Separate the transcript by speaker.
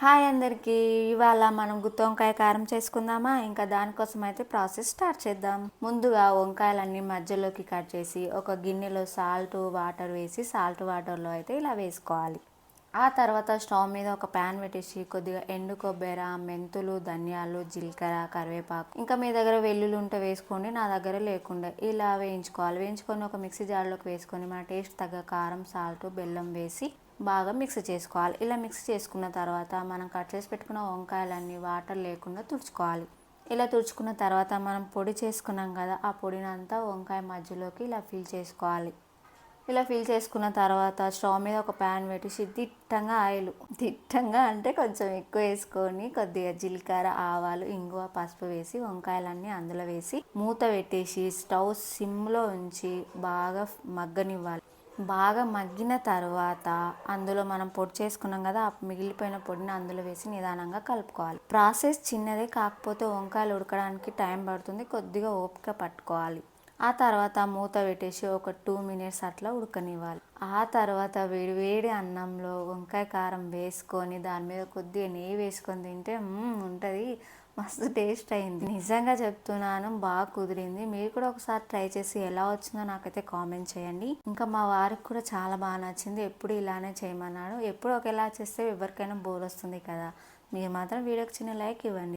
Speaker 1: Hi అందరికీ. ఇవాళ మనం గుత్తి వంకాయ కారం చేసుకుందామా? ఇంకా దానికోసం అయితే ప్రాసెస్ స్టార్ట్ చేద్దాం. ముందుగా వంకాయలన్నీ మధ్యలోకి కట్ చేసి ఒక గిన్నెలో వాటర్ వేసి వాటర్లో అయితే ఇలా వేసుకోవాలి. ఆ తర్వాత స్టవ్ మీద ఒక ప్యాన్ పెట్టేసి కొద్దిగా ఎండు కొబ్బెర, మెంతులు, ధనియాలు, జీలకర్ర, కరివేపాకు, ఇంకా మీ దగ్గర వెల్లుల్లి ఉంటే వేసుకోండి, నా దగ్గర లేకుండా ఇలా వేయించుకోవాలి. వేయించుకొని ఒక మిక్సీ జార్లోకి వేసుకొని మన టేస్ట్ తగ్గ కారం, సాల్ట్, బెల్లం వేసి బాగా మిక్స్ చేసుకోవాలి. ఇలా మిక్స్ చేసుకున్న తర్వాత మనం కట్ చేసి పెట్టుకున్న వంకాయలన్నీ వాటర్ లేకుండా తుడుచుకోవాలి. ఇలా తుడుచుకున్న తర్వాత మనం పొడి చేసుకున్నాం కదా, ఆ పొడిని అంతా వంకాయ మధ్యలోకి ఇలా ఫిల్ చేసుకోవాలి. ఇలా ఫిల్ చేసుకున్న తర్వాత స్టవ్ మీద ఒక ప్యాన్ పెట్టేసి దిట్టంగా అంటే కొంచెం ఎక్కువ వేసుకొని కొద్దిగా జీలకర్ర, ఆవాలు, ఇంగువ, పసుపు వేసి వంకాయలన్నీ అందులో వేసి మూత పెట్టేసి స్టవ్ సిమ్లో ఉంచి బాగా మగ్గనివ్వాలి. బాగా మగ్గిన తర్వాత అందులో మనం పొడి చేసుకున్నాం కదా, ఆ మిగిలిపోయిన పొడిని అందులో వేసి నిదానంగా కలుపుకోవాలి. ప్రాసెస్ చిన్నదే, కాకపోతే వంకాయలు ఉడకడానికి టైం పడుతుంది, కొద్దిగా ఓపిక పట్టుకోవాలి. ఆ తర్వాత మూత పెట్టేసి ఒక 2 మినిట్స్ అట్లా ఉడకనివ్వాలి. ఆ తర్వాత వేడి అన్నంలో వంకాయ కారం వేసుకొని దాని మీద కొద్దిగా నెయ్యి వేసుకొని తింటే ఉంటుంది, మస్తు టేస్ట్ అయింది. నిజంగా చెప్తున్నాను, బాగా కుదిరింది. మీరు కూడా ఒకసారి ట్రై చేసి ఎలా వచ్చిందో నాకైతే కామెంట్ చేయండి. ఇంకా మా వారికి కూడా చాలా బాగా నచ్చింది. ఎప్పుడు ఇలానే చేయమన్నాడు. ఎప్పుడు ఒకేలా చేస్తే ఎవరికైనా బోర్ వస్తుంది కదా. మీరు మాత్రం వీడియోకి చిన్న లైక్ ఇవ్వండి.